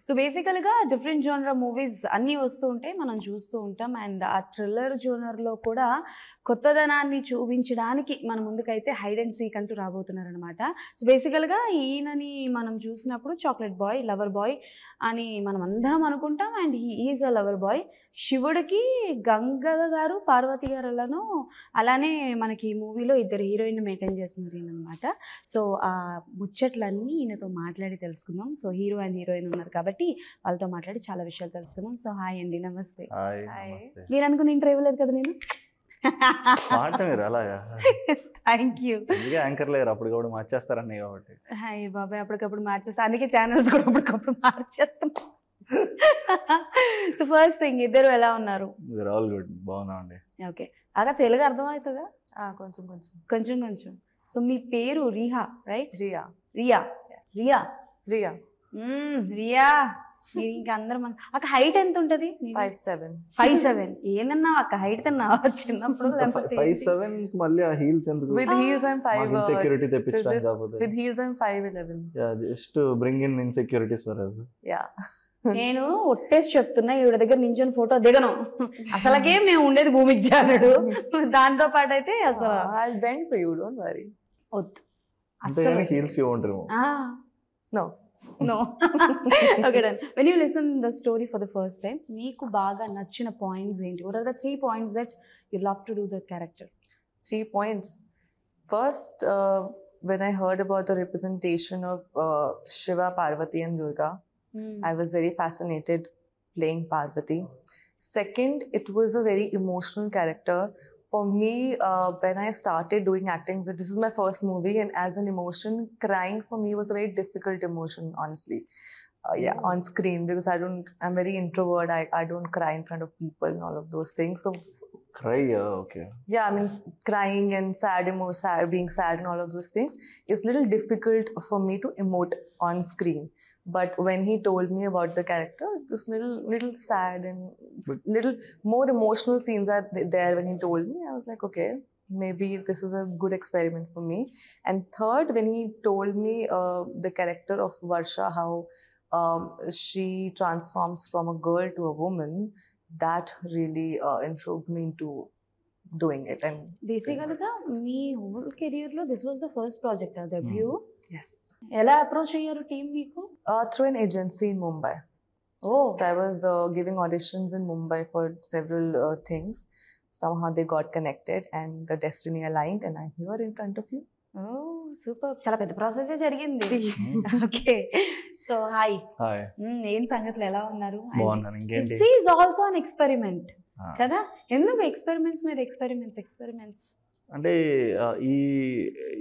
So బేసికల్గా different genre movies అన్నీ వస్తూ ఉంటాయి, మనం చూస్తూ ఉంటాం. అండ్ ఆ థ్రిల్లర్ జోనర్లో కూడా కొత్తదనాన్ని చూపించడానికి మన ముందుకైతే హైడ్ అండ్ సీక్ అంటూ రాబోతున్నారనమాట. సో బేసికల్గా ఈయనని మనం చూసినప్పుడు చాక్లెట్ బాయ్, లవర్ బాయ్ అని మనం అందరం అనుకుంటాం. And he is a lover boy. శివుడికి గంగ గారు, పార్వతి గారులను అలానే మనకి ఈ మూవీలో ఇద్దరు హీరోయిన్ మెయింటైన్ చేస్తున్నారు ఈయన అనమాట. సో ఆ ముచ్చట్లన్నీ ఈయనతో మాట్లాడి తెలుసుకుందాం. సో హీరో అండ్ హీరోయిన్ ఉన్నారు కాబట్టి వాళ్ళతో మాట్లాడి చాలా విషయాలు తెలుసుకుందాం. సో హాయ్ అండి, నమస్తే. మీరు అనుకున్న ఇంటర్వ్యూ లేదు కదా నేను? Thank you. యాంకర్ లేరు అప్పుడు కూడా మార్చేస్తారని కాబట్టి. హాయ్ బాబాయ్, అప్పటికప్పుడు మార్చేస్తా, అందుకే ఛానల్స్ కూడా అప్పటికప్పుడు మార్చేస్తాం. సో ఫస్ట్ థింగ్, ఇద్దరు ఎలా ఉన్నారు? ఆల్ గుడ్, బాగున్నామండి. ఓకే, అలా తెలుగు అర్థమవుతుందా? కొంచెం కొంచెం కొంచెం కొంచెం. సో మీ పేరు రిహా, రైట్? రియా. రియా రియా రియా రియా. ఇంకా అందరం అక్క హైట్ ఎంత ఉంటది? 5'7". 5'7". ఏందన్నా అక్క హైట్ తిన్నావా చిన్నప్పుడు? లేకపోతే 5'7" మళ్ళీ ఆ హీల్స్ ఎందుకు? With heels I'm 5. Insecurity తెప్పించడానికి కాకపోతే. With heels I'm 5'11". Yeah, just to bring in insecurities for us. Yeah. నేను ఒట్టేసి చెప్తున్నా, ఈవిడ దగ్గర నించొని ఫోటో దిగను. అసలకే మేము ఉండేది భూమికి జారుడు, దాంతో పాటు అయితే అసలు I'll bend for you, don't worry. వద్దు అసలు. Heels you want remove? No. No. Okay, done. When you listen the story for the first time, meeku baga nachina points enti? What are the 3 points that you love to do the character? 3 points. First, when I heard about the representation of Shiva, Parvati and Durga, I was very fascinated playing Parvati. Second, it was a very emotional character. For me, when I started doing acting, this is my first movie, and as an emotion, crying for me was a very difficult emotion, honestly. On screen, because I'm very introvert. I don't cry in front of people and all of those things. So cry, okay. Yeah, I mean, crying and being sad and all of those things is little difficult for me to emote on screen. But when he told me about the character, this little sad and little more emotional scenes are there when he told me. I was like, okay, maybe this is a good experiment for me. And third, when he told me the character of Varsha, how she transforms from a girl to a woman, that really intrigued me into doing it. And basically me whole career లో this was the first project, debut. Yes. ఎలా approach అయ్యారు team మీకు? Through an agency in Mumbai. Oh. So I was giving auditions in Mumbai for several things. Somehow they got connected and the destiny aligned, and I'm here in front of you. Oh, super. చాలా పెద్ద process జరిగింది. Okay, so hi. ఏం సంగతులు, ఎలా ఉన్నారు? This is also an experiment కదా? ఎందుకు experiments మీద ఎక్స్పెరిమెంట్స్? అంటే ఈ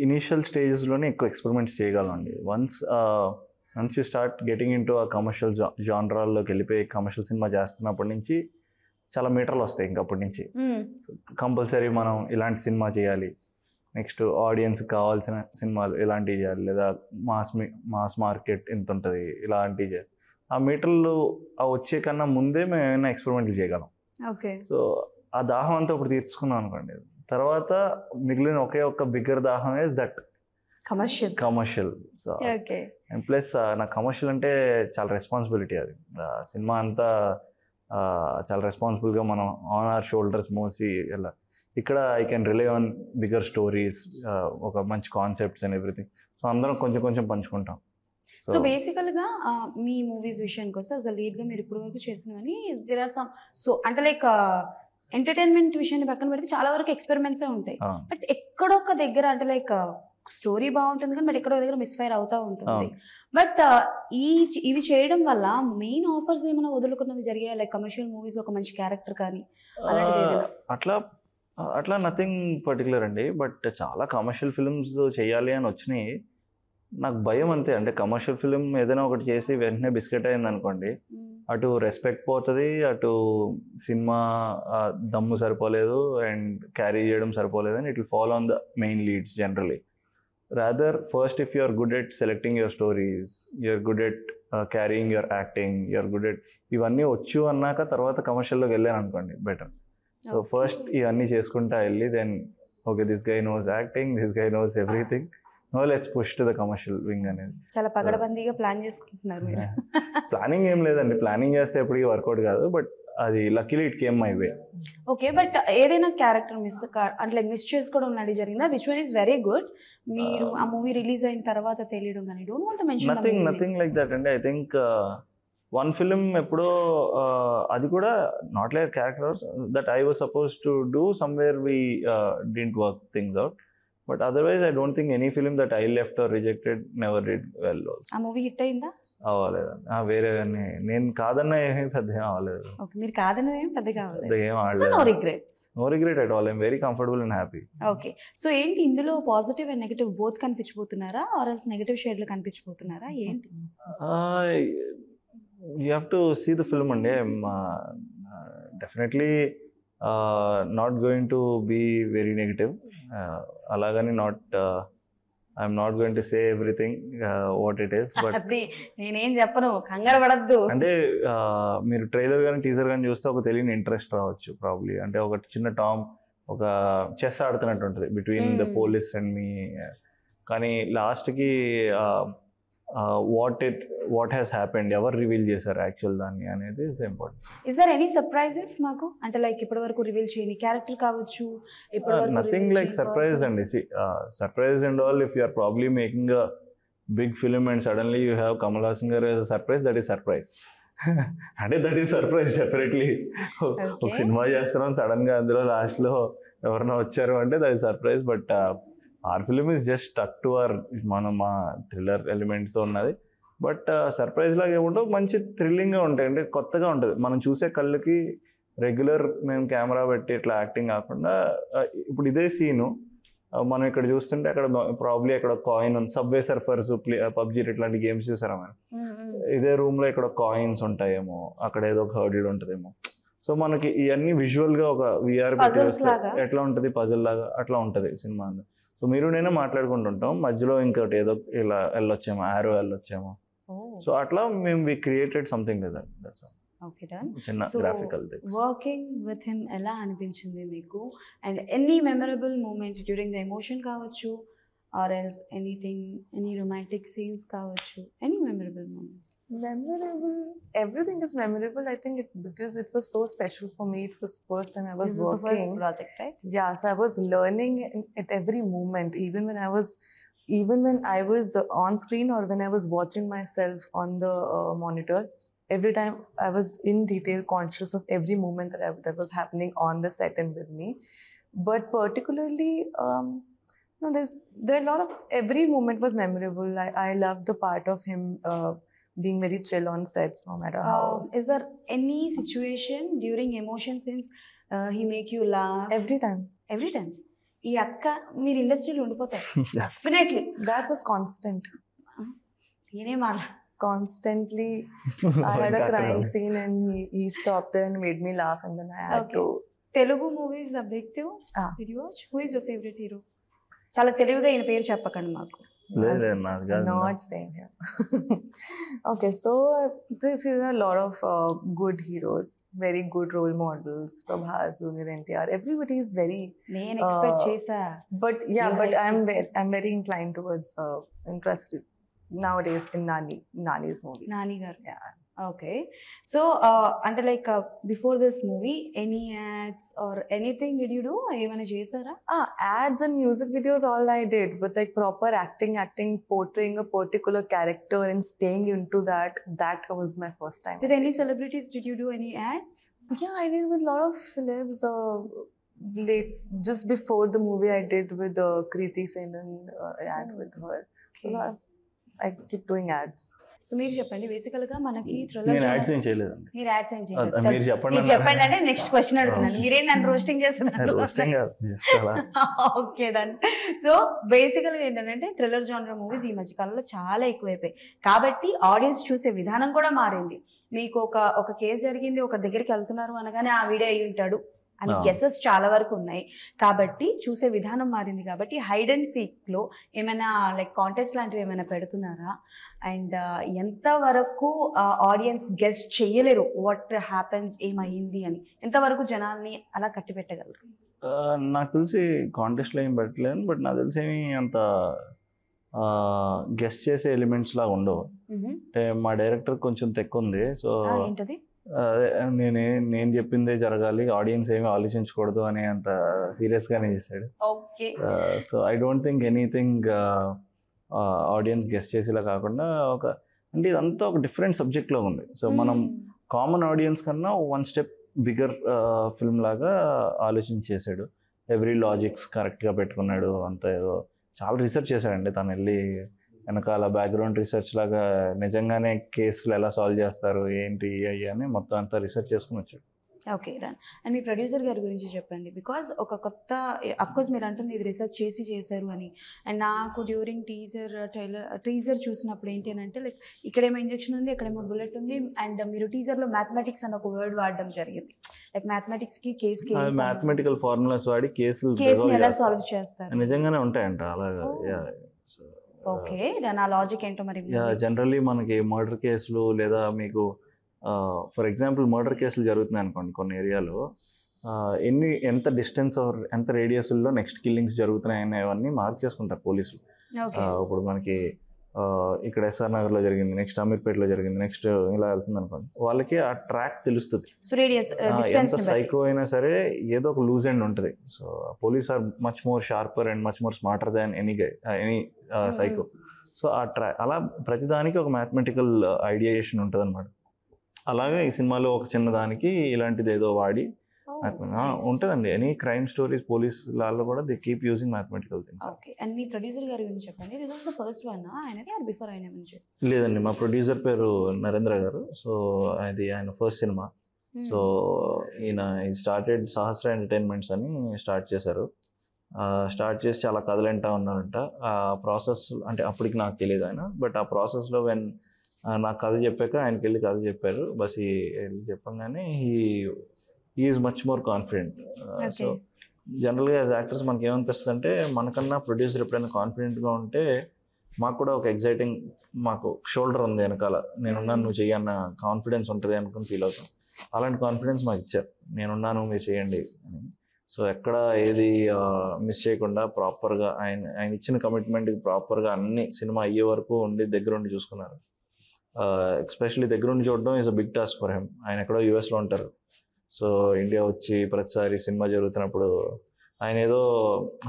ఇనీషియల్ స్టేజెస్లోనే ఎక్కువ ఎక్స్పెరిమెంట్స్ చేయగలం అండి. Once you start getting in to ఆ కమర్షియల్ జానరాల్లోకి వెళ్ళిపోయి కమర్షియల్ సినిమా చేస్తున్నప్పటి నుంచి చాలా మీటర్లు వస్తాయి. ఇంకప్పటి నుంచి కంపల్సరీ మనం ఇలాంటి సినిమా చేయాలి, నెక్స్ట్ ఆడియన్స్కి కావాల్సిన సినిమాలు ఇలాంటివి చేయాలి, లేదా మాస్ మార్కెట్ ఎంత ఉంటుంది ఇలాంటివి చేయాలి. ఆ మీటర్లు వచ్చే కన్నా ముందే మేము ఏమైనా ఎక్స్పెరిమెంట్లు చేయగలం. ఓకే, సో ఆ దాహం అంతా ఇప్పుడు తీర్చుకున్నాం అనుకోండి. తర్వాత మిగిలిన ఒకే ఒక్క బిగ్గర్ దాహం is that commercial. So and plus నాకు కమర్షియల్ అంటే చాలా రెస్పాన్సిబిలిటీ. అది సినిమా అంతా చాలా రెస్పాన్సిబుల్గా మనం ఆన్ అవర్ షోల్డర్స్ మోసి ఇలా. ఇక్కడ I can rely on bigger stories, ఒక మంచి కాన్సెప్ట్స్ అండ్ ఎవ్రీథింగ్. సో అందరం కొంచెం కొంచెం పంచుకుంటాం. సో బేసికల్గా మీ మూవీస్ విషయానికి వస్తే అసలు లీడ్గా మీరు ఇప్పటి వరకు చేసినవని దేర్ ఆర్ సమ్, సో అంటే లైక్ ఎంటర్టైన్మెంట్ విషయాన్ని పక్కన పెడితే చాలా వరకు ఎక్స్పెరిమెంట్సే ఉంటాయి. బట్ ఎక్కడొక్క దగ్గర అంటే లైక్ స్టోరీ బాగుంటుంది కానీ బట్ ఎక్కడో దగ్గర మిస్ఫైర్ అవుతూ ఉంటుంది. బట్ ఇవి చేయడం వల్ల మెయిన్ ఆఫర్స్ ఏమైనా వదులుకున్నవి జరిగాయి, లైక్ కమర్షియల్ మూవీస్ ఒక మంచి క్యారెక్టర్ కానీ అట్లా నథింగ్ పర్టికులర్ అండి. బట్ చాలా కమర్షియల్ ఫిల్మ్స్ చేయాలి అని వచ్చినాయి. నాకు భయం అంతే. అంటే కమర్షియల్ ఫిలిం ఏదైనా ఒకటి చేసి వెంటనే బిస్కెట్ అయింది అనుకోండి, అటు రెస్పెక్ట్ పోతుంది, అటు సినిమా దమ్ము సరిపోలేదు అండ్ క్యారీ చేయడం సరిపోలేదు, and it will follow on the main leads generally. Rather first if you are good at selecting your stories, you are good at carrying your acting, you are good at ఇవన్నీ వచ్చు అన్నాక తర్వాత కమర్షియల్లోకి వెళ్ళాను అనుకోండి better. So first ఇవన్నీ చేసుకుంటా వెళ్ళి then okay this guy knows acting, this guy knows everything, no let's push to the commercial wing అనేది. చాలా పగడబందీగా ప్లాన్ చేసుకుంటున్నారు మీరు. ప్లానింగ్ ఏం లేదండి, ప్లానింగ్ చేస్తే ఎప్పటికీ వర్కౌట్ కాదు, బట్ అది luckily it came my way. Okay, but ఏదైనా క్యారెక్టర్ అంటే మిస్ చేసుకోవడం అనేది జరిగిందా? Which one is very good, మీరు ఆ మూవీ రిలీజ్ అయిన తర్వాత తెలియడం కానీ? Don't want to mention nothing like that అండి. ఐ థింక్ వన్ ఫిలిం ఎప్పుడో అది కూడా not like characters that I was suppose to do somewhere we didn't work things out, but otherwise I don't think any film that I left or rejected never did well also. ఆ movie hit అయిందా? అవ్వలేదండి. వేరే నేను కాదన్న ఏమీ పెద్ద ఏం అవ్వలేదు. ఓకే, మీరు కాదని ఏం పెద్దగా అవ్వలేదు. ఏం సో ఆడలేదు. No regrets. No regret at all. I'm very comfortable and happy. Okay, so ఏంటి ఇందులో పాజిటివ్ అండ్ నెగటివ్ బోత్ కనిపించబోతున్నారా, ఆర్ ఎల్స్ నెగటివ్ షేడ్లు కనిపించబోతున్నారా ఏంటి? You have to see the film అండి. Definitely not going to be very negative. అలాగని I'm not going to say everything what it is. But అది నేనేం చెప్పను, కంగారు పడద్దు. అంటే మీరు ట్రైలర్ కానీ టీజర్ కానీ చూస్తే ఒక తెలియని ఇంట్రెస్ట్ రావచ్చు ప్రాబ్లీ. అంటే ఒక చిన్న టామ్ ఒక చెస్ ఆడుతున్నట్టు ఉంటుంది between the police and me. కానీ లాస్ట్కి వాట్ హ్యాస్ హ్యాపెండ్, ఎవరు రివీల్ చేశారు యాక్చువల్ దాన్ని అనేది is important. Is there any surprises మాకు? అంటే లైక్ ఇప్పటి వరకు రివీల్ చేయని క్యారెక్టర్ కావచ్చు, నథింగ్ లైక్ సర్ప్రైజ్ అండి. Surprise and all, if you are probably making a big film and suddenly you have Kamal Haasan గారు as a surprise, that is surprise. అంటే that is surprise definitely. ఒక cinema చేస్తున్నాం, sudden గా అందులో last లో ఎవరైనా వచ్చారు అంటే that is surprise. But our film is just stuck to our మా థ్రిల్లర్ ఎలిమెంట్స్ ఉన్నది. బట్ సర్ప్రైజ్ లాగా ఏముంటో మంచి థ్రిల్లింగ్గా ఉంటాయి, అంటే కొత్తగా ఉంటుంది. మనం చూసే కళ్ళకి రెగ్యులర్ మేము కెమెరా పెట్టి ఇట్లా యాక్టింగ్ కాకుండా, ఇప్పుడు ఇదే సీను మనం ఇక్కడ చూస్తుంటే అక్కడ ప్రాబ్లీ అక్కడ కాయిన్ ఉంది, సబ్వే సర్ఫర్స్, పబ్జీ ఇట్లాంటి గేమ్స్ చూసారా మనం, ఇదే రూమ్లో ఇక్కడ కాయిన్స్ ఉంటాయేమో, అక్కడ ఏదో ఒక హర్డిల్ ఉంటుందేమో. సో మనకి ఇవన్నీ విజువల్గా ఒక విఆర్ ఎట్లా ఉంటుంది పజిల్ లాగా అట్లా ఉంటుంది సినిమా. సో మీరు నేను మాట్లాడుకుంటుంటాం, మధ్యలో ఇంకోటి ఏదో ఇలా వెళ్ళొచ్చేమో, ఆరో వెళ్ళొచ్చేమో. సో అట్లా మేము we created something like that. Okay, done. చిన్న గ్రాఫికల్ వర్కింగ్ విత్ హిమ్ ఎలా అనిపించింది మీకు? And any memorable moment during the emotion కావచ్చు, or else anything, any romantic scenes కావచ్చు, any memorable moment? Memorable, everything is memorable. I think because it was so special for me. It was first time I was working. This was the first project, right? Yeah, so I was learning at every moment, even when I was on screen or when I was watching myself on the monitor. Every time I was in detail conscious of every moment that was happening on the set and with me. But particularly, there are a lot of, every moment was memorable. I loved the part of him being very chill on sets, no matter how. Is there any situation during emotion scenes he make you laugh? Every time. ఈ అక్క మీరు ఇండస్ట్రీలో ఉండిపోతారు definitely. That was constant. నేనే మాట్లాడు Constantly. I had a crying scene and he stopped there and made me laugh, and then I had to. Telugu movies objective did you watch? Who is your favourite hero? చాలా తెలివిగా ఈయన పేరు చెప్పకండి మాకు. Not saying him. Okay, so this is a lot of good heroes, very good role models. Prabhas, Junior NTR, everybody is very. నేను expect చేసా. But yeah, but I'm very inclined towards interested nowadays in Nani's movies. Nani garu. Yeah. Okay, so అంటే like before this movie any ads or anything did you do? ఏమైనా చేశారా? Ads and music videos all I did, but like proper acting portraying a particular character and staying into that was my first time. With any celebrities did you do any ads? Yeah, I did with a lot of celebs. Late just before the movie I did with Kriti Senan ad with her. Okay. I keep doing ads. So మీరు చెప్పండి, బేసికల్ గా మనకి నేను ads ఏం చేయలేదండి. మీరు ads ఏం చేయలేదు. మీరు చెప్పండి అంటే నెక్స్ట్ క్వశ్చన్ అడుగుతున్నాను. మీరేం నన్ను రోస్టింగ్ చేస్తున్నారు? Okay, done. సో బేసికల్ గా ఏంటంటే థ్రిల్లర్ జానర్ మూవీస్ ఈ మధ్య కాలంలో చాలా ఎక్కువైపోయాయి, కాబట్టి ఆడియన్స్ చూసే విధానం కూడా మారింది. మీకు ఒక కేసు జరిగింది, ఒక దగ్గరికి వెళ్తున్నారు అనగానే ఆ వీడియో అయి ఉంటాడు అని గెసెస్ చాలా వరకు ఉన్నాయి, కాబట్టి చూసే విధానం మారింది. కాబట్టి హైడ్ అండ్ సీక్లో ఏమైనా లైక్ కాంటెస్ట్ లాంటివి ఏమైనా పెడుతున్నారా? అండ్ ఎంతవరకు ఆడియన్స్ గెస్ చేయలేరు వాట్ హ్యాపెన్స్, ఏమైంది అని, ఎంతవరకు జనాల్ని అలా కట్టి పెట్టగలరు? నాకు తెలిసి కాంటెస్ట్లో ఏం పెట్టలేదు, బట్ నాకు తెలిసి అంత గెస్ట్ చేసే ఎలిమెంట్స్ లాగా ఉండవు. అంటే మా డైరెక్టర్ కొంచెం తెక్కు ఉంది. సో ఏంటది? నేను చెప్పిందే జరగాలి, ఆడియన్స్ ఏమీ ఆలోచించకూడదు అనే అంత సీరియస్గానే చేశాడు. Okay. So I don't think anything audience guest చేసేలా కాకుండా అంటే ఇదంతా ఒక డిఫరెంట్ సబ్జెక్ట్లో ఉంది. సో మనం కామన్ ఆడియన్స్ కన్నా 1 స్టెప్ బిగ్గర్ ఫిల్మ్ లాగా ఆలోచించేసాడు. ఎవ్రీ లాజిక్స్ కరెక్ట్గా పెట్టుకున్నాడు. అంత ఏదో చాలా రీసెర్చ్ చేశాడండి తను వెళ్ళి వెనకాల బ్యాక్గ్రౌండ్ రీసెర్చ్ లాగా నిజంగానే కేసులు ఎలా సాల్వ్ చేస్తారు ఏంటి అయ్యి అని మొత్తం అంతా రీసెర్చ్ చేసుకుని వచ్చాడు. Okay done. And me producer గారి గురించి చెప్పండి. బికాజ్ ఒక కొత్త అఫ్కోర్స్ మీరు అంటుంది ఇది రీసెర్చ్ చేశారు అని. అండ్ నాకు డ్యూరింగ్ టీజర్ చూసినప్పుడు ఏంటి అని అంటే లైక్ ఇక్కడేమో ఇంజెక్షన్ ఉంది, ఇక్కడేమో బుల్లెట్ ఉంది. అండ్ మీరు టీజర్లో మ్యాథమెటిక్స్ అని ఒక వర్డ్ వాడడం జరిగింది. లైక్ మ్యాథమెటిక్స్కి కేస్కి మ్యాథమెటికల్ ఫార్ములాస్ వాడి కేసుని ఎలా సాల్వ్ చేస్తారు నిజంగానే ఉంటాయంట అలాగా. ఓకే దాని ఆ లాజిక్ ఏంటో మరి. జనరల్లీ మనకి మర్డర్ కేసులు లేదా మీకు ఫర్ ఎగ్జాంపుల్ మర్డర్ కేసులు జరుగుతున్నాయి అనుకోండి కొన్ని ఏరియాలో, ఎంత డిస్టెన్స్ ఎంత రేడియస్లో నెక్స్ట్ కిల్లింగ్స్ జరుగుతున్నాయి అనేవన్నీ మార్క్ చేసుకుంటారు పోలీసులు. ఇప్పుడు మనకి ఇక్కడ ఎస్ఆర్ నగర్లో జరిగింది, నెక్స్ట్ అమీర్పేటలో జరిగింది, నెక్స్ట్ ఇలా వెళ్తుంది అనుకోండి, వాళ్ళకి ఆ ట్రాక్ తెలుస్తుంది. ఎంత సైకో అయినా సరే ఏదో ఒక లూజ్ ఎండ్ ఉంటుంది. So police are much more sharper and much more smarter than any psycho. So ఆ ట్రాక్ అలా ప్రతిదానికి ఒక మ్యాథమెటికల్ ఐడియేషన్ ఉంటుంది అనమాట. అలాగే ఈ సినిమాలో ఒక చిన్నదానికి ఇలాంటిది ఏదో వాడి ఉంటుందండి. ఎనీ క్రైమ్ స్టోరీస్ పోలీస్ లాల్లో కూడా they keep using mathematical things. Okay. And me producer గారి గురించి చెప్పండి. This was the first one ఆయనది ఆర్ బిఫోర్ ఆయన నుంచి? లేదండి, మా ప్రొడ్యూసర్ పేరు నరేంద్ర గారు. సో అది ఆయన ఫస్ట్ సినిమా. సో ఈయన స్టార్టెడ్ సహస్ర ఎంటర్టైన్మెంట్స్ అని స్టార్ట్ చేశారు. స్టార్ట్ చేసి చాలా కథలంటా ఉన్నారంట. ఆ ప్రాసెస్ అంటే అప్పటికి నాకు తెలియదు ఆయన, బట్ ఆ ప్రాసెస్లో వెన్ నాకు కథ చెప్పాక ఆయనకి వెళ్ళి కథ చెప్పారు. బస్ వెళ్ళి చెప్పంగానే is much more confident. So జనరల్గా యాజ్ యాక్టర్స్ మనకి ఏమనిపిస్తుంది అంటే మనకన్నా ప్రొడ్యూసర్ ఎప్పుడైనా కాన్ఫిడెంట్గా ఉంటే మాకు కూడా ఒక ఎగ్జైటింగ్, మాకు షోల్డర్ ఉంది వెనకాల, నేనున్నాను నువ్వు చెయ్యన్న కాన్ఫిడెన్స్ ఉంటుంది అనుకుని ఫీల్ అవుతాం. అలాంటి కాన్ఫిడెన్స్ మాకు ఇచ్చారు, నేనున్నాను మీరు చేయండి అని. సో ఎక్కడ ఏది మిస్ చేయకుండా ప్రాపర్గా ఆయన ఇచ్చిన కమిట్మెంట్కి ప్రాపర్గా అన్ని సినిమా అయ్యే వరకు ఉండి దగ్గరుండి చూసుకున్నారు. ఎస్పెషల్లీ దగ్గరుండి చూడడం is a big task for him. ఆయన ఎక్కడో యూఎస్లో ఉంటారు. సో ఇండియా వచ్చి ప్రతిసారి సినిమా జరుగుతున్నప్పుడు ఆయన ఏదో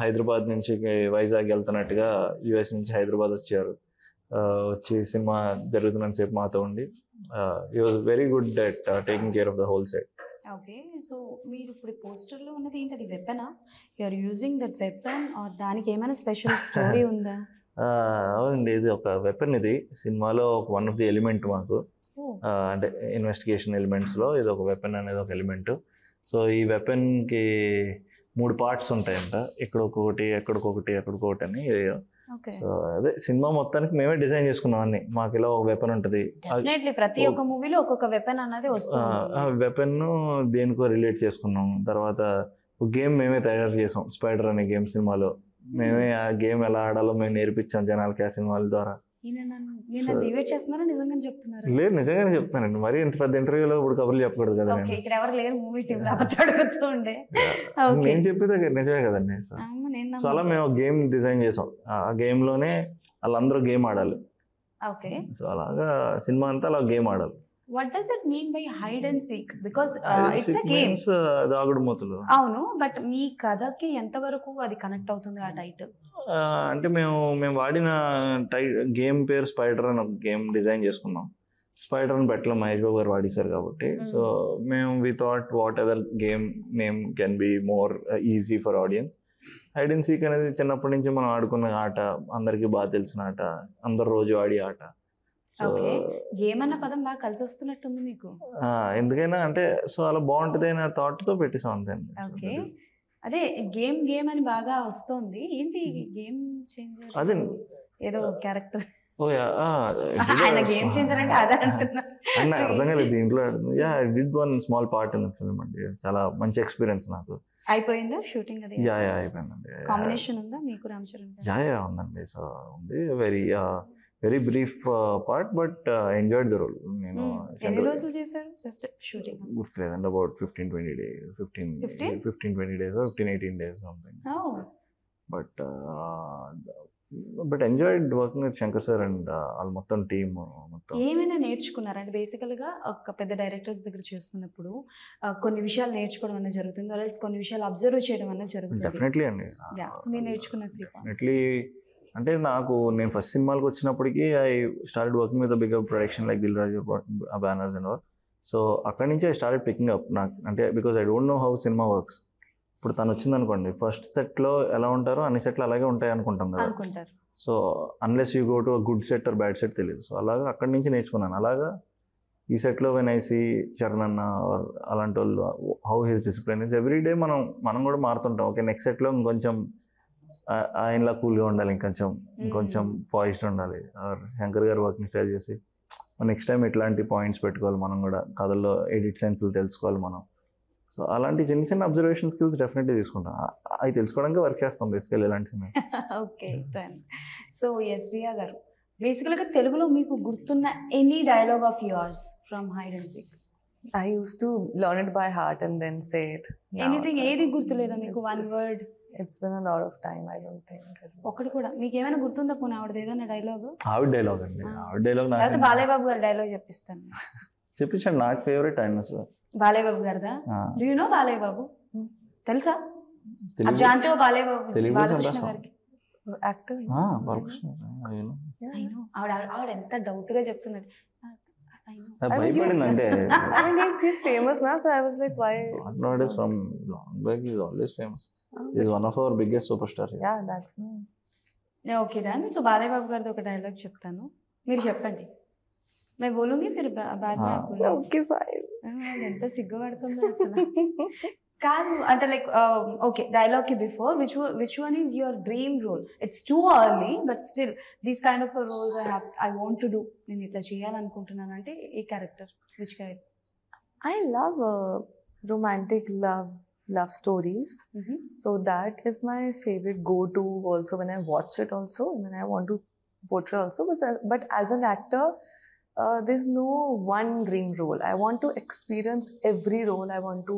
హైదరాబాద్ నుంచి వైజాగ్ వెళ్తున్నట్టుగా యూఎస్ నుంచి హైదరాబాద్ వచ్చారు. వచ్చి సినిమా జరుగుతున్నంత సేపు మాతో ఉండి he was very good at taking care of the whole set. Okay. So మీరు ఇప్పుడు పోస్టర్లో ఉన్నది ఏంటి, అది వెపనా? You are using that weapon or దానికి ఏమైనా స్పెషల్ స్టోరీ ఉందా? అవునండి, ఇది ఒక వెపన్. ఇది సినిమాలో ఒక వన్ ఆఫ్ ది ఎలిమెంట్ మాకు, అంటే ఇన్వెస్టిగేషన్ ఎలిమెంట్స్లో ఇది ఒక వెపన్ అనేది ఒక ఎలిమెంట్. సో ఈ వెపన్కి 3 పార్ట్స్ ఉంటాయంట, ఎక్కడొకటి ఎక్కడికొకటి ఎక్కడికొకటి అని. సో అదే సినిమా మొత్తానికి మేమే డిజైన్ చేసుకున్నాం అన్ని. మాకు ఇలా ఒక వెపన్ ఉంటుంది. ప్రతి ఒక్క మూవీలో ఒక్కొక్క వెపన్ అనేది వస్తుంది. వెపన్ దేనికో రిలేట్ చేసుకున్నాం. తర్వాత ఒక గేమ్ మేమే తయారు చేసాం, స్పైడర్ అనే గేమ్ సినిమాలో. మేమే ఆ గేమ్ ఎలా ఆడాలో మేము నేర్పించాం జనాలకి ఆ సినిమాల ద్వారా. లేదు, నిజంగానే చెప్తానండి. మరి ఇంత పెద్ద ఇంటర్వ్యూలో ఇప్పుడు కబుర్లు చెప్పకూడదు కదా. నేను చెప్పేది నిజమే కదండి. సో అలా మేము గేమ్ డిజైన్ చేసాం. ఆ గేమ్లోనే వాళ్ళందరూ గేమ్ ఆడాలి. సో అలాగా సినిమా అంతా అలా గేమ్ ఆడాలి. What does it mean by hide and seek? Because it's a game. దాగుడు మూతలు. అవును, బట్ మీ కథకి ఎంతవరకు అది కనెక్ట్ అవుతుంది ఆ టైటిల్? అంటే మేము వాడిన గేమ్ పేరు స్పైడర్ అని ఒక గేమ్ డిజైన్ చేసుకున్నాం. స్పైడర్ అని పెట్టలో మహేష్ బాబు గారు వాడేశారు కాబట్టి, సో మేము we thought what other game name can be more easy for audience. Hide and seek అనేది చిన్నప్పటి నుంచి మనం ఆడుకున్న ఆట, అందరికీ బాగా తెలిసిన ఆట, అందరు రోజు ఆడే ఆట. గేమ్ అన్న పదం బాగా కలిసి వస్తున్నట్టుంది మీకు. ఎందుకైనా అంటే సో అలా బాగుంటుంది అనే థాట్తో పెట్టేసాం అంతే. ఓకే, అదే గేమ్ అని బాగా వస్తుంది. ఏంటి గేమ్ చేంజర్? అదే ఏదో క్యారెక్టర్ గేమ్ చేంజర్ అంటే అదే అంటున్నా. అర్థం కాలేదు దీంట్లో. Did one small part in the film అండి. చాలా మంచి ఎక్స్పీరియన్స్ నాకు. అయిపోయిందా షూటింగ్? అది అయిపోయిందండి. కాంబినేషన్ ఉందా మీకు రామ్ చరణ్? ఉందండి. సో ఉంది very brief part, but enjoyed the role. నేను ఎన్ని రోజులు చేశారు జస్ట్ షూటింగ్? గుర్తులేదండి, అబౌట్ 15-20 days, 15-20 days, 15-18 days సంథింగ్. But but enjoyed working with Shankar sir అండ్ వాళ్ళ మొత్తం టీమ్ మొత్తం. ఏమైనా నేర్చుకున్నారంటే బేసికల్గా ఒక పెద్ద డైరెక్టర్స్ దగ్గర చేస్తున్నప్పుడు కొన్ని విషయాలు నేర్చుకోవడం అనేది జరుగుతుంది, ఆల్రెడీ కొన్ని విషయాలు అబ్జర్వ్ చేయడం అనేది జరుగుతుంది. డెఫినెట్లీ అండి. సో మీరు నేర్చుకున్న 3 points. డెఫినెట్లీ అంటే నేను ఫస్ట్ సినిమాలకు వచ్చినప్పటికీ I started working with bigger production like Dil Raju banners and all. So అక్కడి నుంచి ఐ స్టార్టెడ్ పికింగ్ అప్ నాకు అంటే because I don't know how cinema works. ఇప్పుడు తను వచ్చింది అనుకోండి, ఫస్ట్ సెట్లో ఎలా ఉంటారో అన్ని సెట్లు అలాగే ఉంటాయి అనుకుంటాం కదా. So unless you go to good set or bad set తెలియదు. సో అలాగా అక్కడి నుంచి నేర్చుకున్నాను. అలాగా ఈ సెట్లో వెన్ ఐ సీ చరణ్ అన్న అలాంటి వాళ్ళు how his discipline is every day మనం కూడా మారుతుంటాం. ఓకే నెక్స్ట్ సెట్లో ఇంకొంచెం ఆయనలా కూల్గా ఉండాలి, ఇంకొంచెం పాయిస్డ్ ఉండాలి. శంకర్ గారు వర్కింగ్ స్టైల్ చేసి నెక్స్ట్ టైం ఇట్లాంటి పాయింట్స్ పెట్టుకోవాలి, మనం కూడా కథల్లో ఎడిట్ సెన్స్లు తెలుసుకోవాలి మనం. సో అలాంటి చిన్న చిన్న అబ్జర్వేషన్ స్కిల్స్ డెఫినెట్లీ తీసుకుంటాం. అవి తెలుసుకోవడానికి వర్క్ చేస్తాం బేసికల్ ఇలాంటి సినిమా. Okay done. So yes Riya గారు, బేసికల్గా తెలుగులో మీకు గుర్తున్న any dialogue of yours from hide and seek? I used to learn it by heart and then say it. Anything, ఏది గుర్తులేదా మీకు? One word. It's been a lot of time. I don't think. ఒకటి కూడా మీకు ఏమైనా గుర్తుందా? పోనీ ఆవిడది ఏదైనా డైలాగ్? ఆవిడ డైలాగ్ అండి. ఆవిడ డైలాగ్ లేకపోతే బాలయ్య బాబు గారి డైలాగ్ చెప్పిస్తాను. చెప్పించండి, నాకు ఫేవరెట్ ఆయన సార్. బాలయ్య బాబు గారిదా? Do you know Balayya Babu? తెలుసా? आप जानते हो బాలయ్య బాబు? బాలకృష్ణ గారికి actor. బాలకృష్ణ. I know. ఆవిడ ఎంత డౌట్ గా చెప్తుందండి. భయపడిందంటే I mean, he's famous now, so I was like, why? nowadays from long back he's always famous. He's one of our biggest superstar here. Yeah, that's no. Okay done. So Balayya Babu గారిది ఒక dialogue చెప్తాను, మీరు చెప్పండి. मैं बोलूंगी फिर बाद में आप बोलो. Okay, fine. ఎంత సిగ్గుపడుతుందో అసలు. కాదు అంటే లైక్ ఓకే డైలాగ్ కి before which one is your dream role? It's too early but still these kind of roles I want to do, నేను ఇట్లా చేయాలనుకుంటున్నాను అంటే ఏ character? Which character? I love romantic love stories. So that is my favorite go-to also when I watch it also, and when I want to portray also. But as an actor, there's no one dream role. I want to experience every role. I want to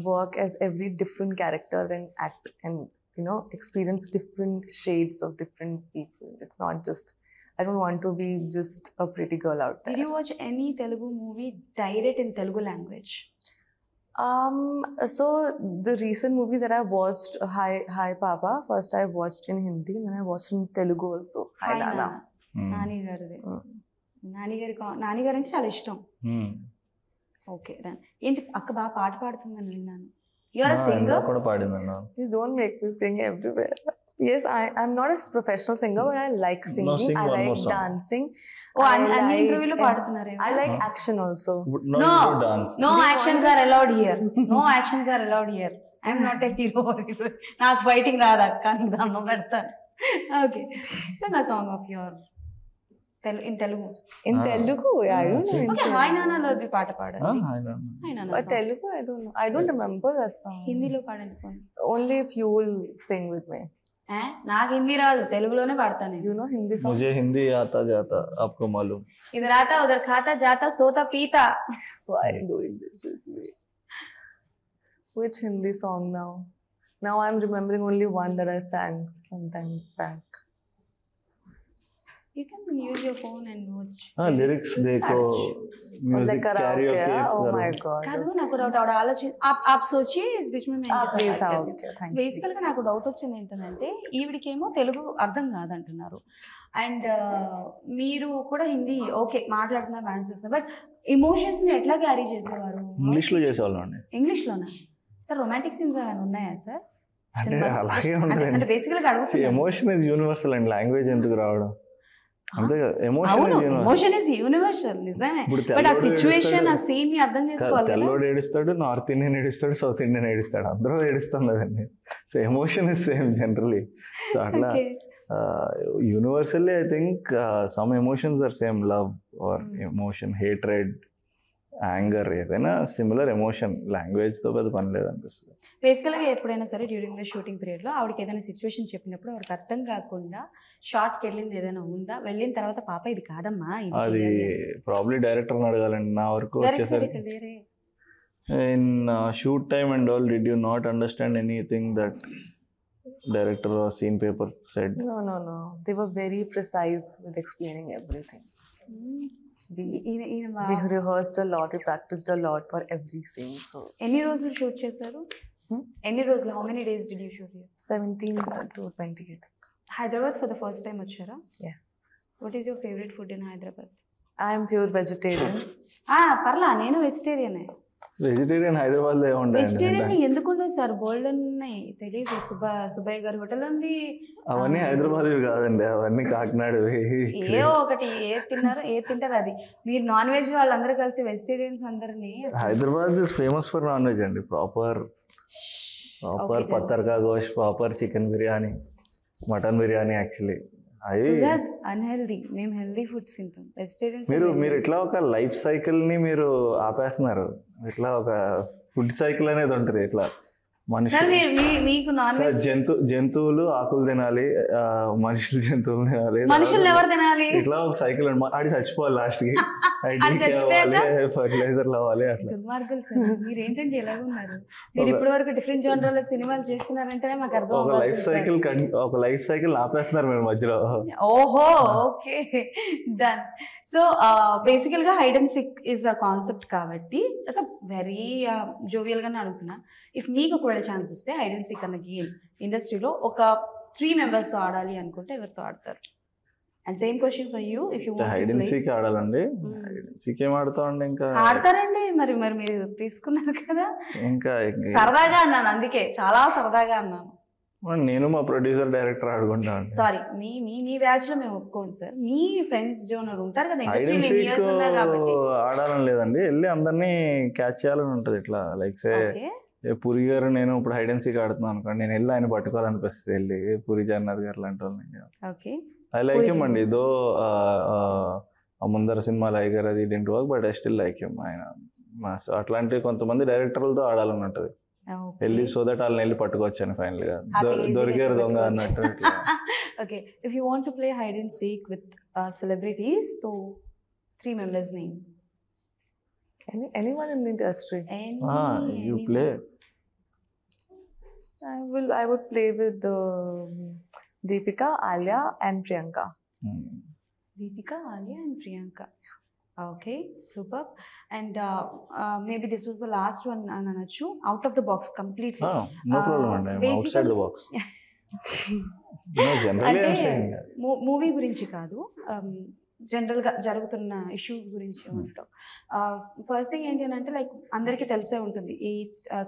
work as every different character and act and, you know, experience different shades of different people. It's not just, I don't want to be just a pretty girl out there. Did you watch any Telugu movie direct in Telugu language? So the recent movie that I watched, Hi Papa, first I watched in Hindi and then I watched in Telugu also. Hi Nana. Nani గారిది. నాని గారు అంటే చాలా ఇష్టం. Okay done. ఏంటి అక్క బాగా పాట పాడుతుందని విన్నాను. యు ఆర్ ఎ సింగర్ కూడా పాడిందన్న. Please don't make me sing everywhere. Yes, I'm not a professional singer, but I like singing. sing I one like more song. dancing. అన్ని ఇంటర్వ్యూలో పాడుతున్నారు. I like action also. No, no actions are allowed here. No actions are allowed here. I am not a hero. నాకు fighting రాదు అక్క, నీకు దండం పెడతాను. Okay, sing a song of your in Telugu. In Telugu, yeah, I don't know. Okay, Hi నాన్నలోది పాట పాడండి. Hi నాన్న. But Telugu, I don't know. I don't remember that song. హిందీలో పాడండి పోనీ. Only if you will sing with me. నాకు హిందీ రాదు, తెలుగులోనే పాడతాను. You know Hindi song? मुझे हिंदी आता जाता आपको मालूम. इधर आता उधर खाता जाता सोता पीता. Why are you doing this with me? Which Hindi song now? Now I'm remembering only one that I sang some time back. You can use your phone and watch. lyrics देखो, music like karaoke. Oh my god. కాదు నాకు doubt ఆలోచించి आप सोचिए इस बीच में मैं please okay, thank you. బేసికల్ గా నాకు డౌట్ వచ్చింది ఏంటంటే ఈవిడికేమో తెలుగు అర్థం కాదంటున్నారు అండ్ మీరు కూడా హిందీ ఓకే మాట్లాడుతున్నారు, డాన్స్ చేస్తున్నారు, బట్ ఎమోషన్స్ ని ఎట్లా క్యారీ చేసేవారు? ఇంగ్లీష్ లో చేసేవాళ్ళం అండి. ఇంగ్లీష్ లోనా సార్? రొమాంటిక్ సీన్స్ ఏమైనా ఉన్నాయా సార్? అలాగే ఉంటుంది. బేసికల్ గా అడుగుతున్నా. Emotion is universal and language ఎందుకు రావడం? అంతే కదా, ఎమోషన్ ఇస్ యూనివర్సల్ నిజమే, బట్ ఆ సిచువేషన్ ఆ సీన్ ని అర్థం చేసుకోవాలి కదా. తెల్లోడు ఏడుస్తాడు, నార్త్ ఇండియన్ ఏడుస్తాడు, సౌత్ ఇండియన్ ఏడుస్తాడు, అందరూ ఏడుస్తాం కదండి. So emotion is same generally. So అట్లా universally I think some emotions are same, love or emotion, hatred, anger, ఏదైనా సిమిలర్ ఎమోషన్, లాంగ్వేజ్ తో పెద్ద పని లేదనిపిస్తుంది. బేసికల్గా ఎప్పుడైనా సరే డ్యూరింగ్ ద షూటింగ్ పీరియడ్ లో ఆవిడకి ఏదైనా సిచ్యువేషన్ చెప్పినప్పుడు ఆవిడకి అర్థం కాకుండా షార్ట్కి వెళ్ళింది ఏదైనా ఉందా? వెళ్ళిన తర్వాత పాప ఇది కాదమ్మా అది ప్రాబ్లీ డైరెక్టర్ని అడగాలండి. నా వరకు వచ్చేసరికి in shoot time and all did you not understand anything that director or scene paper said. No. They were very precise with explaining everything. We rehearsed a lot, we practiced a lot for every scene. So ఎన్ని రోజులు shoot చేశారు? ఎన్ని రోజులు? How many days did you shoot? 17 to 20, I think. Hyderabad for the first time వచ్చారా? Yes. What is your favourite food in Hyderabad? I am pure vegetarian. పర్లా, నేను వెజిటేరియనే. Vegetarian హైదరాబాద్లో vegetarian ఏముంటాయండి? ఎందుకు ఉండవు సార్? బోల్డ్ ఉన్నాయి, తెలియదు. సుబ్బయ్య గారి హోటల్ ఉంది. అవన్నీ హైదరాబాద్ కాదండి, అవన్నీ కాకినాడ. ఏ ఒకటి ఏది తింటారు అది. మీరు నాన్ వెజ్ వాళ్ళందరూ కలిసి వెజిటేరియన్స్ అందరినీ Hyderabad is famous for non veg అండి. ప్రాపర్ పత్తర్కా గోష్, proper chicken biryani, mutton biryani. Actually అవి అన్హెల్దీ. మేము హెల్దీ ఫుడ్స్ తింటాం. వెజిటేరియన్స్ మీరు ఇట్లా ఒక లైఫ్ సైకిల్ ని మీరు ఆపేస్తున్నారు. ఇట్లా ఒక ఫుడ్ సైకిల్ అనేది ఉంటుంది. ఇట్లా మీకు నాన్ వెజ్ జంతువులు ఆకులు తినాలి, మనుషులు జంతువులు తినాలి, మనుషులు ఎవరు తినాలి? ఇట్లా ఒక సైకిల్ ఆడి చచ్చిపోవాలి లాస్ట్ కి. ఫర్టిలైజర్ అవ్వాలి. అట్లా దుర్మార్గులు సార్ మీరు. ఏంటంటే ఎలాగున్నారు మీరు? ఇప్పటి వరకు డిఫరెంట్ జోనర్ల సినిమాలు చేస్తున్నారంటేనే మాకు అర్థం. ఒక లైఫ్ సైకిల్ ఆపేస్తున్నారు మీరు మధ్యలో. ఓహో, ఓకే, డన్. సో బేసికల్ గా hide and seek is a concept కాబట్టి దట్స్ అ వెరీ జోవియల్ గానే అడుగుతున్నా. ఇఫ్ మీకు ఒకవేళ ఛాన్స్ వస్తే హైడ్ అండ్ సిక్ అన్న గేమ్ ఇండస్ట్రీలో ఒక 3 members తో ఆడాలి అనుకుంటే ఎవరితో ఆడతారు? And same question for you. If you hide and seek ఆడాలండి. హైడ్ అండ్ సీక్ ఏం ఆడతామండి? ఇంకా ఆడతారండి. మరి మీరు తీసుకున్నారు కదా. ఇంకా సరదాగా అన్నాను, అందుకే చాలా సరదాగా అన్నాను. నేను మా ప్రొడ్యూసర్ డైరెక్టర్ ఆడుకుంటాను. సారీ, మీ బ్యాచ్ లో మేము ఒప్పుకోండి సార్. మీ ఫ్రెండ్స్ జోనర్ ఉంటారు కదా ఇండస్ట్రీలో కాబట్టి. ఆడాలని లేదండి, వెళ్ళి అందరినీ క్యాచ్ చేయాలని ఉంటది. ఇట్లా లైక్ సే పూరి గారు, నేను ఇప్పుడు హైడ్ అండ్ సీక్ ఆడుతున్నాను అనుకోండి, నేను వెళ్ళి ఆయన పట్టుకోవాలనిపిస్తుంది. వెళ్ళి పూరి జగన్నాథ్ గారు లాంటి వాళ్ళని ఐ లైక్ హిమ్ అండి. దో ముందర సినిమా లైక్ గారు అది didn't work, but I still like him. ఆయన అట్లాంటి కొంతమంది డైరెక్టర్లతో ఆడాలని ఉంటది. వెళ్ళి సో దట్ వాళ్ళని వెళ్ళి పట్టుకోవచ్చాను ఫైనల్ గా. దొరికారు దొంగ అన్నట్టు. Okay, if you want to play hide and seek with celebrities, తో 3 members name. Anyone in the industry. You play. I would play with Deepika, Alia and Priyanka. Deepika, Alia and Priyanka. Okay, super. And maybe this was the last one, Ananachu. Out of the box completely. No problem. I'm outside the box. No, generally I'm saying that. Movie గురించి కాదు, జనరల్గా జరుగుతున్న issues గురించి ఉండటం. First thing ఏంటి అని అంటే, like అందరికీ తెలిసే ఉంటుంది, ఈ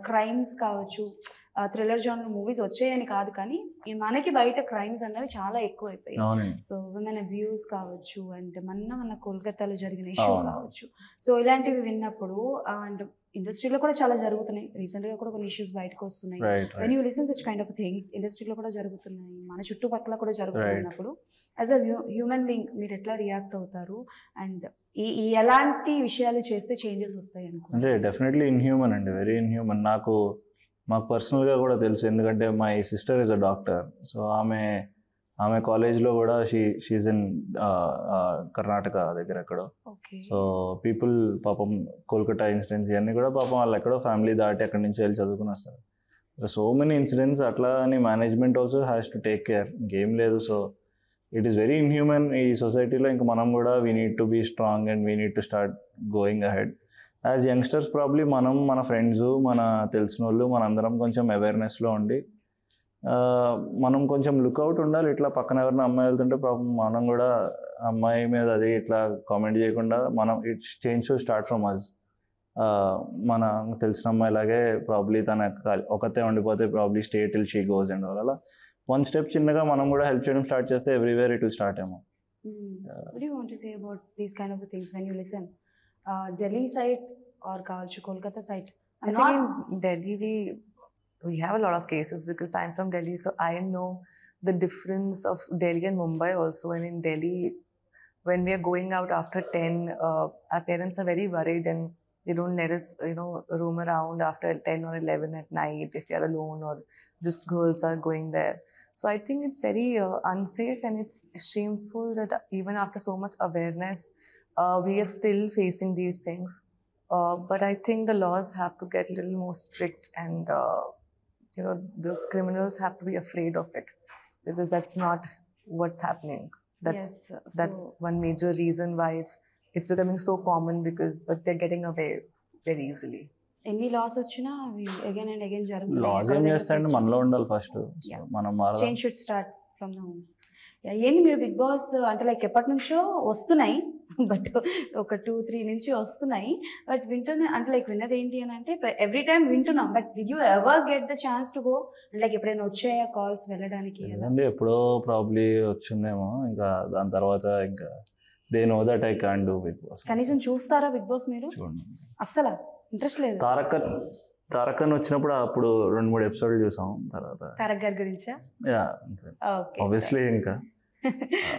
క్రైమ్స్ కావచ్చు, థ్రిల్లర్ జానర్ మూవీస్ వచ్చాయని కాదు, కానీ మనకి బయట క్రైమ్స్ అనేవి చాలా ఎక్కువైపోయాయి. సో విమెన్ అబ్యూస్ కావచ్చు, అండ్ మన కోల్కతాలో జరిగిన ఇష్యూ కావచ్చు. సో ఇలాంటివి విన్నప్పుడు, అండ్ ఇండస్ట్రీలో కూడా చాలా జరుగుతున్నాయి. రీసెంట్గా కూడా కొన్ని ఇష్యూస్ బయటకు వస్తున్నాయి. When you listen such kind of things, ఇండస్ట్రీలో కూడా జరుగుతున్నాయి, మన చుట్టుపక్కల కూడా జరుగుతున్నప్పుడు, యాజ్ అ హ్యూమన్ బీయింగ్ మీరు ఎట్లా రియాక్ట్ అవుతారు? అండ్ ఈ ఎలాంటి విషయాలు చేస్తే చేంజెస్ వస్తాయి అనుకో? అంటే డెఫినెట్లీ ఇన్హ్యూమన్ అండి, వెరీ ఇన్హ్యూమన్. మాకు పర్సనల్గా కూడా తెలుసు, ఎందుకంటే my sister is a doctor. So ఆమె కాలేజ్లో కూడా షీఈ్ ఇన్ కర్ణాటక దగ్గర ఎక్కడో. సో పీపుల్ పాపం కోల్కతా ఇన్సిడెంట్స్ ఇవన్నీ కూడా పాపం వాళ్ళు ఎక్కడో ఫ్యామిలీ దాటి అక్కడి నుంచి వెళ్ళి చదువుకుని వస్తారు. So many incidents. అట్లా అని management also has to take care, ఇంకేం లేదు. So it is very inhuman ఈ సొసైటీలో. ఇంకా మనం కూడా we need to be strong and we need to start going ahead. As youngsters probably మనం, మన ఫ్రెండ్స్, మన తెలిసిన వాళ్ళు, మనందరం కొంచెం అవేర్నెస్లో ఉండి మనం కొంచెం లుక్అవుట్ ఉండాలి. ఇట్లా పక్కన ఎవరైనా అమ్మాయి వెళ్తుంటే పాపం మనం కూడా అమ్మాయి మీద అది ఇట్లా కామెంట్ చేయకుండా, మనం it's change to start from us. మన తెలిసిన అమ్మాయిలాగే ప్రాబ్లీ తన ఒకతే ఉండిపోతే probably stay till she goes and అలా వన్ స్టెప్ చిన్నగా మనం కూడా హెల్ప్ చేయడం స్టార్ట్ చేస్తే ఎవ్రీవేర్ ఇట్ విల్ స్టార్ట్ ఏమో. What do you want to say about these kind of things when you listen? Delhi side or Kolkata side? I think in Delhi we have a lot of cases because I'm from Delhi, so I know the difference of Delhi and Mumbai also. And in Delhi, when we are going out after 10, our parents are very worried and they don't let us, roam around after 10 or 11 at night if you're alone or just girls are going there. So I think it's very unsafe, and it's shameful that even after so much awareness, we are still facing these things. But I think the laws have to get a little more strict and the criminals have to be afraid of it, because that's not what's happening. That's so one major reason why it's becoming so common, because but they're getting away very easily. ఎన్ని loss వచ్చినా అవి again and again loss ఏం చేస్తాయండి, మనలో ఉండాలి first. Yeah. మనం మారాలి. Change should start from the home. ఏంటి మీరు బిగ్ బాస్ అంటే లైక్ ఎప్పటి నుంచో వస్తున్నాయి, బట్ ఒక 2-3 నుంచి వస్తున్నాయి, బట్ వింటున్నా అంటే లైక్ విన్నది ఏంటి అని అంటే ఎవ్రీ టైం వింటున్నాం, but did you ever get the chance to go, like ఎప్పుడైనా వచ్చాయా కాల్స్ వెళ్ళడానికి? లేదండి, ఎప్పుడో ప్రాబ్లీ వచ్చిందేమో, ఇంకా దాని తర్వాత ఇంకా they know that I can't do Bigg Boss. కనీసం చూస్తారా బిగ్ బాస్ మీరు? చూడండి, అస్సలు ఇంట్రెస్ట్ లేదు. తారకన్ వచ్చినప్పుడు అప్పుడు 2-3 ఎపిసోడ్లు చూసాం. తర్వాత తారక్ గారి గురించా? ఓకే, ఆబ్వియస్లీ ఇంకా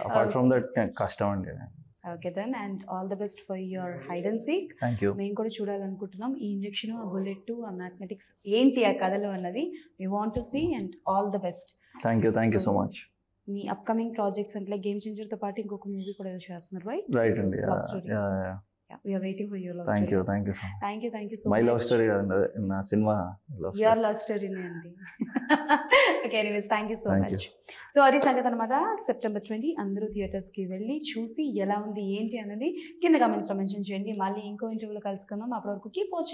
అపార్ట్ ఫ్రమ్ దట్ కష్టం అండి. Okay then, and all the best for your hide and seek. Thank you. మేము కూడా చూడాలనుకుంటున్నాం ఈ ఇంజెక్షన్, ఆ బుల్లెట్, ఆ మ్యాథమెటిక్స్ ఏంటి ఆ కథలో అన్నది. We want to see, and all the best. Thank you so much. మీ అప్కమింగ్ ప్రాజెక్ట్స్ అంటే గేమ్ చేంజర్ తో పాటు ఇంకొక మూవీ కూడా ఏదో చేస్తున్నారు, రైట్? రైట్ అండి. We are waiting for your love Thank story. you so much. Thank you so My much. love story కాదండి, నా cinema love story. Your love story అండి. Okay, anyways, thank you so Thank much. you. So అది సంగతి అనమాట. September 20 అందరూ theatres కి వెళ్ళి చూసి ఎలా ఉంది ఏంటి అనేది కింద కమెంట్స్ లో మెన్షన్ చేయండి. మళ్ళీ ఇంకో ఇంటర్వ్యూలో కలుసుకుందాం. అప్పటి వరకు కీప్ వాచింగ్.